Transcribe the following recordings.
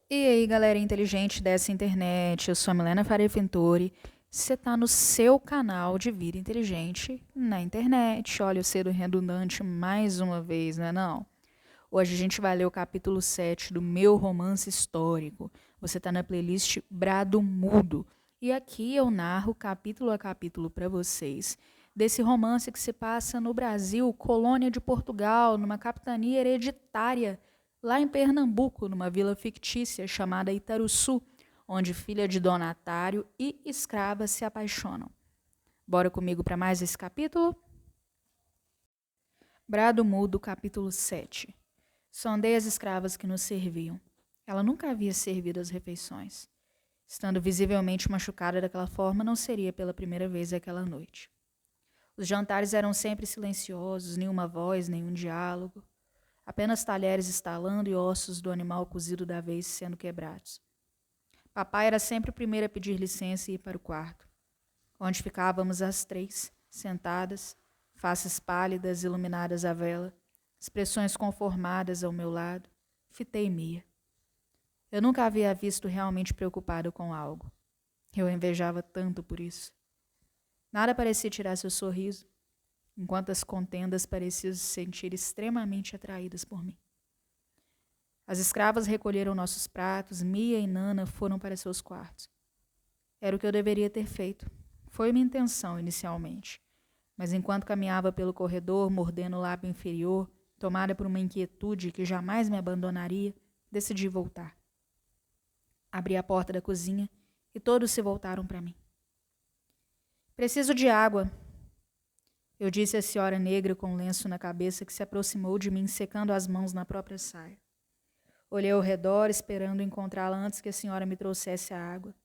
E aí, galera inteligente dessa internet, eu sou a Milena Faria Fintori. Você tá no seu canal de vida inteligente na internet. Olha, eu sendo redundante mais uma vez, né não? Hoje a gente vai ler o capítulo 7 do meu romance histórico. Você tá na playlist Brado Mudo. E aqui eu narro capítulo a capítulo para vocês desse romance que se passa no Brasil, colônia de Portugal, numa capitania hereditária lá em Pernambuco, numa vila fictícia chamada Itaruçu, onde filha de donatário e escrava se apaixonam. Bora comigo para mais esse capítulo? Brado Mudo, capítulo 7. Sondei as escravas que nos serviam. Ela nunca havia servido as refeições. Estando visivelmente machucada daquela forma, não seria pela primeira vez aquela noite. Os jantares eram sempre silenciosos, nenhuma voz, nenhum diálogo. Apenas talheres estalando e ossos do animal cozido da vez sendo quebrados. Papai era sempre o primeiro a pedir licença e ir para o quarto, onde ficávamos as três, sentadas, faces pálidas iluminadas à vela, expressões conformadas ao meu lado. Fitei Mia. Eu nunca havia visto realmente preocupado com algo. Eu a invejava tanto por isso. Nada parecia tirar seu sorriso, enquanto as contendas pareciam se sentir extremamente atraídas por mim. As escravas recolheram nossos pratos, Mia e Nana foram para seus quartos. Era o que eu deveria ter feito. Foi minha intenção inicialmente. Mas enquanto caminhava pelo corredor, mordendo o lábio inferior, tomada por uma inquietude que jamais me abandonaria, decidi voltar. Abri a porta da cozinha e todos se voltaram para mim. Preciso de água, eu disse à senhora negra com um lenço na cabeça que se aproximou de mim, secando as mãos na própria saia. Olhei ao redor, esperando encontrá-la antes que a senhora me trouxesse a água.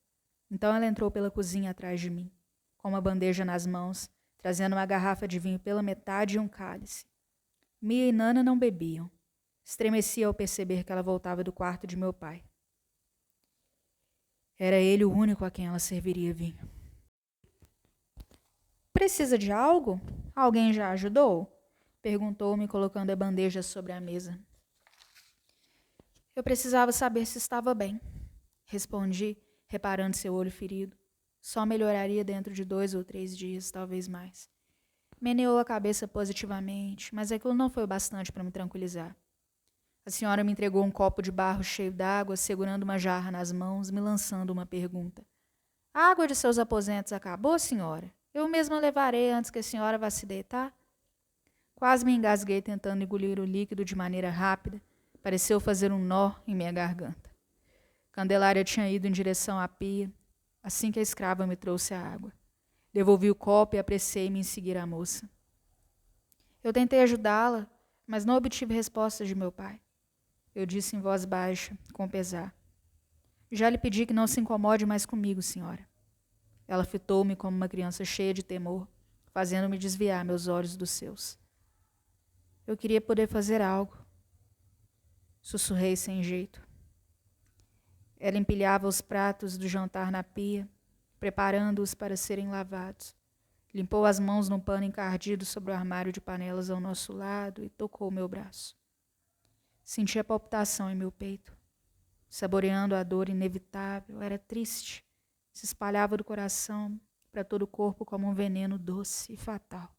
Então ela entrou pela cozinha atrás de mim, com uma bandeja nas mãos, trazendo uma garrafa de vinho pela metade e um cálice. Mia e Nana não bebiam. Estremeci ao perceber que ela voltava do quarto de meu pai. Era ele o único a quem ela serviria vinho. Precisa de algo? Alguém já ajudou? Perguntou-me, colocando a bandeja sobre a mesa. Eu precisava saber se estava bem. Respondi, reparando seu olho ferido. Só melhoraria dentro de 2 ou 3 dias, talvez mais. Meneou a cabeça positivamente, mas aquilo não foi o bastante para me tranquilizar. A senhora me entregou um copo de barro cheio d'água, segurando uma jarra nas mãos, me lançando uma pergunta. A água de seus aposentos acabou, senhora? Eu mesma levarei antes que a senhora vá se deitar. Quase me engasguei tentando engolir o líquido de maneira rápida. Pareceu fazer um nó em minha garganta. Candelária tinha ido em direção à pia, assim que a escrava me trouxe a água. Devolvi o copo e apressei-me em seguir a moça. Eu tentei ajudá-la, mas não obtive resposta de meu pai. Eu disse em voz baixa, com pesar. Já lhe pedi que não se incomode mais comigo, senhora. Ela fitou-me como uma criança cheia de temor, fazendo-me desviar meus olhos dos seus. Eu queria poder fazer algo. Sussurrei sem jeito. Ela empilhava os pratos do jantar na pia, preparando-os para serem lavados. Limpou as mãos num pano encardido sobre o armário de panelas ao nosso lado e tocou meu braço. Senti a palpitação em meu peito. Saboreando a dor inevitável, era triste. Se espalhava do coração para todo o corpo como um veneno doce e fatal.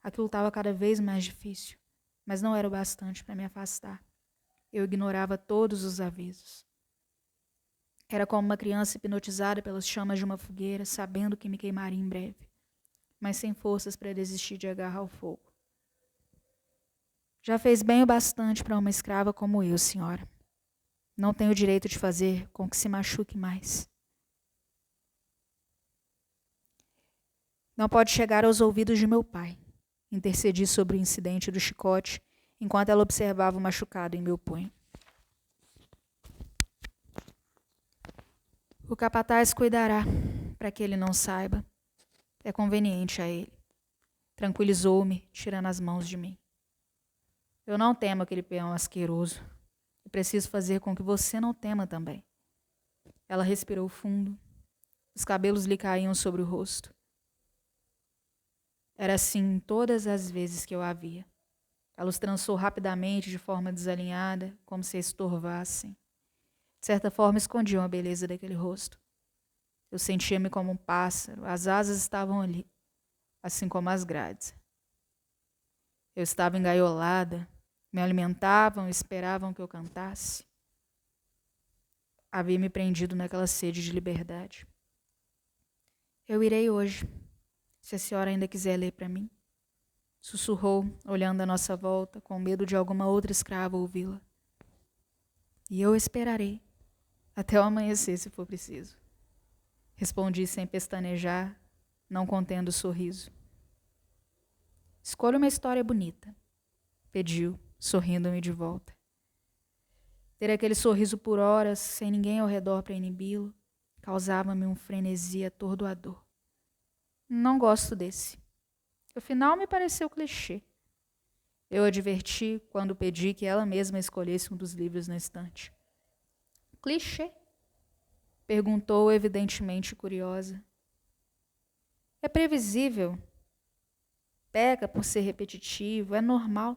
Aquilo estava cada vez mais difícil, mas não era o bastante para me afastar. Eu ignorava todos os avisos. Era como uma criança hipnotizada pelas chamas de uma fogueira, sabendo que me queimaria em breve, mas sem forças para desistir de agarrar o fogo. Já fez bem o bastante para uma escrava como eu, senhora. Não tenho o direito de fazer com que se machuque mais. Não pode chegar aos ouvidos de meu pai. Intercedi sobre o incidente do chicote, enquanto ela observava o machucado em meu punho. O capataz cuidará, para que ele não saiba. É conveniente a ele. Tranquilizou-me, tirando as mãos de mim. Eu não temo aquele peão asqueroso. Eu preciso fazer com que você não tema também. Ela respirou fundo. Os cabelos lhe caíam sobre o rosto. Era assim todas as vezes que eu a via. Ela os trançou rapidamente de forma desalinhada, como se a estorvassem. De certa forma, escondiam a beleza daquele rosto. Eu sentia-me como um pássaro, as asas estavam ali, assim como as grades. Eu estava engaiolada, me alimentavam e esperavam que eu cantasse. Havia me prendido naquela sede de liberdade. Eu irei hoje, se a senhora ainda quiser ler para mim. Sussurrou, olhando à nossa volta, com medo de alguma outra escrava ouvi-la. E eu esperarei, até o amanhecer, se for preciso. Respondi sem pestanejar, não contendo o sorriso. Escolha uma história bonita, pediu, sorrindo-me de volta. Ter aquele sorriso por horas, sem ninguém ao redor para inibi-lo, causava-me um frenesi atordoador. Não gosto desse. O final me pareceu clichê. Eu adverti quando pedi que ela mesma escolhesse um dos livros na estante. Clichê? Perguntou, evidentemente curiosa. É previsível. Peca por ser repetitivo, é normal.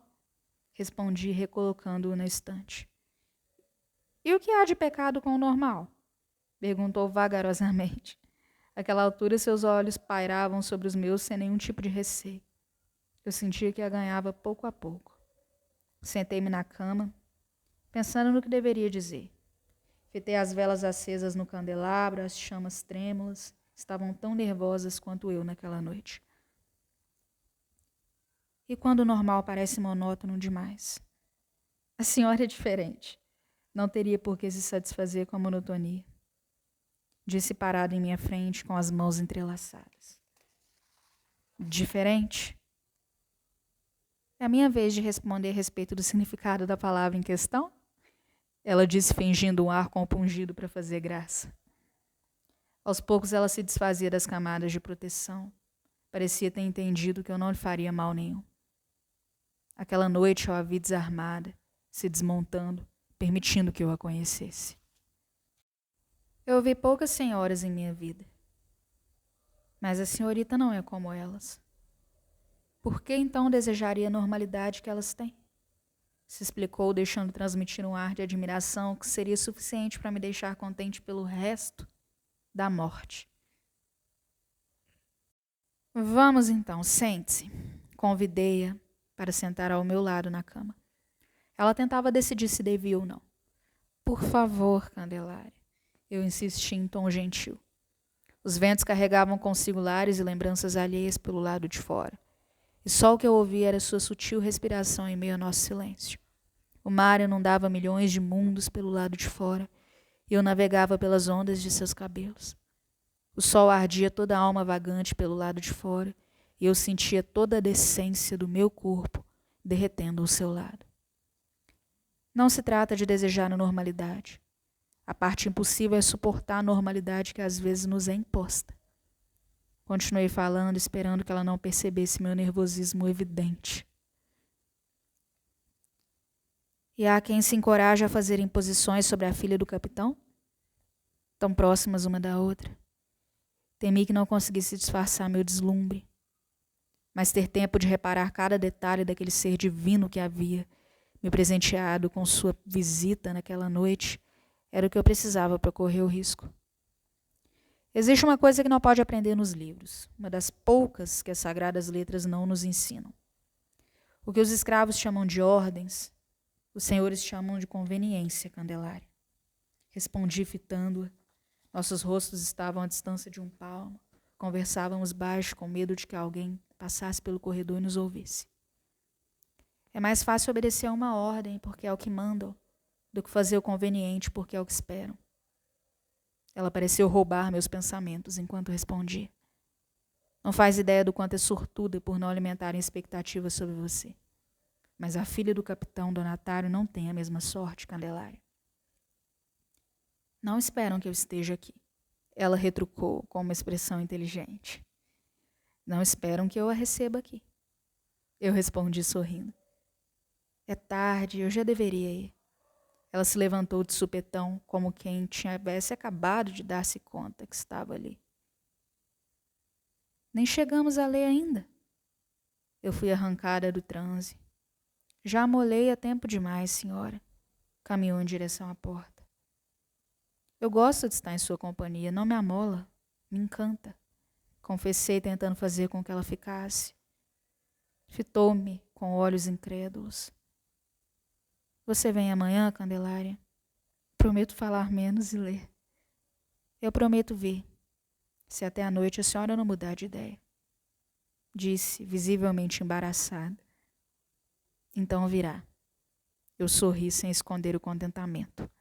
Respondi, recolocando-o na estante. E o que há de pecado com o normal? Perguntou vagarosamente. Àquela altura, seus olhos pairavam sobre os meus sem nenhum tipo de receio. Eu sentia que a ganhava pouco a pouco. Sentei-me na cama, pensando no que deveria dizer. Fitei as velas acesas no candelabro, as chamas trêmulas, estavam tão nervosas quanto eu naquela noite. E quando o normal parece monótono demais? A senhora é diferente. Não teria por que se satisfazer com a monotonia. Disse parado em minha frente, com as mãos entrelaçadas. Diferente? É a minha vez de responder a respeito do significado da palavra em questão? Ela disse, fingindo um ar compungido para fazer graça. Aos poucos ela se desfazia das camadas de proteção. Parecia ter entendido que eu não lhe faria mal nenhum. Aquela noite eu a vi desarmada, se desmontando, permitindo que eu a conhecesse. Eu vi poucas senhoras em minha vida. Mas a senhorita não é como elas. Por que então desejaria a normalidade que elas têm? Se explicou, deixando transmitir um ar de admiração que seria suficiente para me deixar contente pelo resto da morte. Vamos então, sente-se. Convidei-a para sentar ao meu lado na cama. Ela tentava decidir se devia ou não. Por favor, Candelária. Eu insisti em tom gentil. Os ventos carregavam consigo lares e lembranças alheias pelo lado de fora. E só o que eu ouvia era sua sutil respiração em meio ao nosso silêncio. O mar inundava milhões de mundos pelo lado de fora, e eu navegava pelas ondas de seus cabelos. O sol ardia toda a alma vagante pelo lado de fora, e eu sentia toda a decência do meu corpo derretendo ao seu lado. Não se trata de desejar a normalidade. A parte impossível é suportar a normalidade que às vezes nos é imposta. Continuei falando, esperando que ela não percebesse meu nervosismo evidente. E há quem se encoraja a fazer imposições sobre a filha do capitão? Tão próximas uma da outra. Temi que não conseguisse disfarçar meu deslumbre. Mas ter tempo de reparar cada detalhe daquele ser divino que havia me presenteado com sua visita naquela noite era o que eu precisava para correr o risco. Existe uma coisa que não pode aprender nos livros, uma das poucas que as sagradas letras não nos ensinam. O que os escravos chamam de ordens, os senhores chamam de conveniência, Candelária. Respondi fitando-a. Nossos rostos estavam à distância de um palmo. Conversávamos baixo, com medo de que alguém passasse pelo corredor e nos ouvisse. É mais fácil obedecer a uma ordem, porque é o que mandam, do que fazer o conveniente, porque é o que esperam. Ela pareceu roubar meus pensamentos enquanto respondia. Não faz ideia do quanto é sortuda por não alimentarem expectativas sobre você. Mas a filha do capitão Donatário não tem a mesma sorte, Candelária. Não esperam que eu esteja aqui. Ela retrucou com uma expressão inteligente. Não esperam que eu a receba aqui. Eu respondi sorrindo. É tarde, eu já deveria ir. Ela se levantou de supetão, como quem tivesse acabado de dar-se conta que estava ali. Nem chegamos a ler ainda. Eu fui arrancada do transe. Já molei há tempo demais, senhora. Caminhou em direção à porta. Eu gosto de estar em sua companhia, não me amola, me encanta. Confessei tentando fazer com que ela ficasse. Fitou-me com olhos incrédulos. Você vem amanhã, Candelária? Prometo falar menos e ler. Eu prometo vir, se até a noite a senhora não mudar de ideia. Disse, visivelmente embaraçada. Então virá. Eu sorri sem esconder o contentamento.